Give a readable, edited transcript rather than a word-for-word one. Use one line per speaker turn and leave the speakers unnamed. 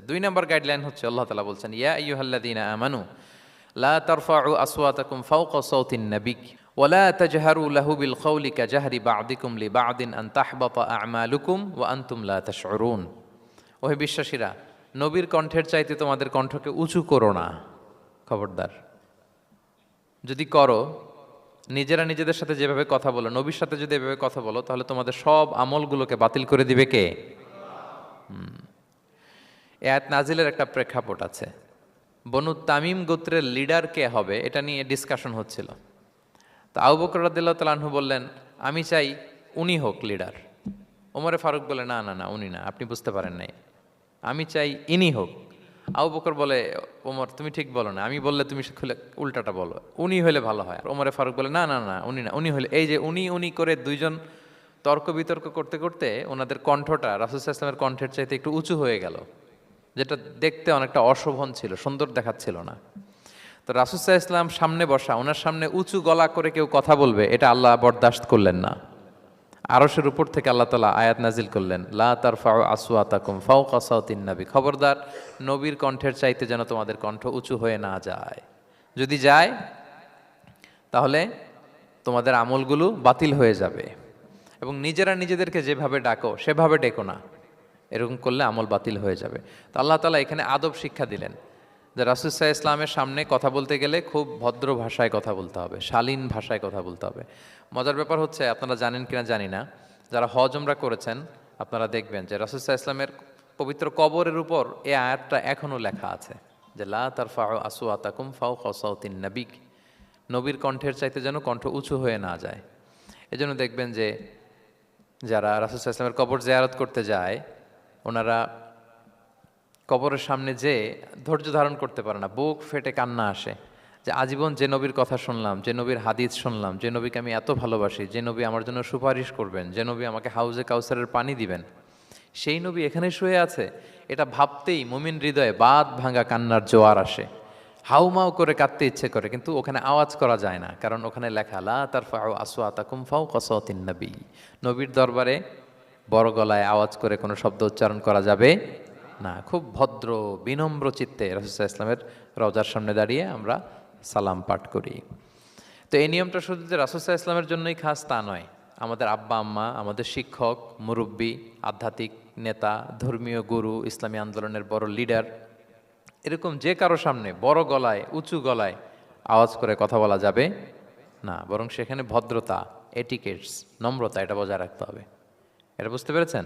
দুই নম্বর গাইডলাইন হচ্ছে আল্লাহ তাআলা বলছেন, ইয়া আইয়ুহাল্লাযীনা আমানু লা তারফাউ আসওয়াতাকুম ফাওকা সাওতিন নাবিক ওয়া লা তাজহারু লাহু বিল কওলি কাজাহরি বা'দিকুম লিবা'দিন আন তাহবাতা আ'মালুকুম ওয়া আনতুম লা তাশউরুন। ওহে বিশ্বাসীরা, নবীর কণ্ঠের চাইতে তোমাদের কণ্ঠকে উঁচু করো না। খবরদার, যদি করো, নিজেরা নিজেদের সাথে যেভাবে কথা বলো, নবীর সাথে যদি এভাবে কথা বলো, তাহলে তোমাদের সব আমলগুলোকে বাতিল করে দিবে কে? এ আয়াত নাজিলের একটা প্রেক্ষাপট আছে। বনু তামিম গোত্রের লিডার কে হবে এটা নিয়ে ডিসকাশন হচ্ছিল। তো আবু বকর রাদিয়াল্লাহু তাআলা আনহু বললেন, আমি চাই উনি হোক লিডার। ওমরে ফারুক বলে, না না না, উনি না, আপনি বুঝতে পারেন নাই, আমি চাই ইনি হোক। আবু বকর বলে, ওমর তুমি ঠিক বলো না, আমি বললে তুমি খুলে উল্টাটা বলো, উনি হলে ভালো হয়। ওমরে ফারুক বলে, না না না, উনি না, উনি হলে। এই যে উনি উনি করে দুইজন তর্ক বিতর্ক করতে করতে ওনাদের কণ্ঠটা রাসূল সাল্লাল্লাহু আলাইহি ওয়াসাল্লামের কণ্ঠের চাইতে একটু উঁচু হয়ে গেল, যেটা দেখতে অনেকটা অশোভন ছিল, সুন্দর দেখাচ্ছিল না। তো রাসূল সাল্লাল্লাহু আলাইহি ওয়াসাল্লাম সামনে বসা, ওনার সামনে উঁচু গলা করে কেউ কথা বলবে, এটা আল্লাহ বরদাশত করলেন না। আরশের উপর থেকে আল্লাহ তাআলা আয়াত নাজিল করলেন, লা তারফাউ আসওয়াতাকুম ফাওকা সাওতিন নবী। খবরদার, নবীর কণ্ঠের চাইতে যেন তোমাদের কণ্ঠ উঁচু হয়ে না যায়। যদি যায় তাহলে তোমাদের আমলগুলো বাতিল হয়ে যাবে। এবং নিজেরা নিজেদেরকে যেভাবে ডাকো সেভাবে ডেকো না, এরকম করলে আমল বাতিল হয়ে যাবে। তো আল্লাহ তাআলা এখানে আদব শিক্ষা দিলেন যে রাসূল সাল্লাল্লাহু আলাইহি ইসলামের সামনে কথা বলতে গেলে খুব ভদ্র ভাষায় কথা বলতে হবে, শালীন ভাষায় কথা বলতে হবে। মজার ব্যাপার হচ্ছে, আপনারা জানেন কিনা জানি না, যারা হজ উমরা করেছেন আপনারা দেখবেন যে রাসূল সাল্লাল্লাহু আলাইহি ইসলামের পবিত্র কবরের উপর এই আয়াতটা এখনও লেখা আছে যে লা তারফাউ আসওয়াতাকুম ফাওকা সাওতিন নবী। নবীর কণ্ঠের চাইতে যেন কণ্ঠ উঁচু হয়ে না যায়। এজন্য দেখবেন যে যারা রাসূল সাল্লাল্লাহু আলাইহি ইসলামের কবর জিয়ারত করতে যায়, ওনারা কবরের সামনে যে ধৈর্য ধারণ করতে পারে না, বুক ফেটে কান্না আসে যে আজীবন যে নবীর কথা শুনলাম, যে নবীর হাদিস শুনলাম, যে নবীকে আমি এত ভালোবাসি, যে নবী আমার জন্য সুপারিশ করবেন, যে নবী আমাকে হাউজে কাউসারের পানি দিবেন, সেই নবী এখানে শুয়ে আছে। এটা ভাবতেই মুমিন হৃদয়ে বাঁধ ভাঙা কান্নার জোয়ার আসে, হাউমাউ করে কাঁদতে ইচ্ছে করে, কিন্তু ওখানে আওয়াজ করা যায় না, কারণ ওখানে লেখা লা তারফাউ আসওয়াতাকুম ফাওকা সাওতিন নবী। নবীর দরবারে বড় গলায় আওয়াজ করে কোনো শব্দ উচ্চারণ করা যাবে না। খুব ভদ্র বিনম্র চিত্তে রাসূল সাল্লাল্লাহু আলাইহি ওয়াসাল্লামের রওজার সামনে দাঁড়িয়ে আমরা সালাম পাঠ করি। তো এই নিয়মটা শুধু যে রাসূল সাল্লাল্লাহু আলাইহি ওয়াসাল্লামের জন্যই খাস তা নয়। আমাদের আব্বা আম্মা, আমাদের শিক্ষক, মুরব্বী, আধ্যাত্মিক নেতা, ধর্মীয় গুরু, ইসলামী আন্দোলনের বড় লিডার, এরকম যে কারো সামনে বড় গলায় উঁচু গলায় আওয়াজ করে কথা বলা যাবে না, বরং সেখানে ভদ্রতা, এটিকেটস, নম্রতা, এটা বজায় রাখতে হবে। এটা বুঝতে পেরেছেন?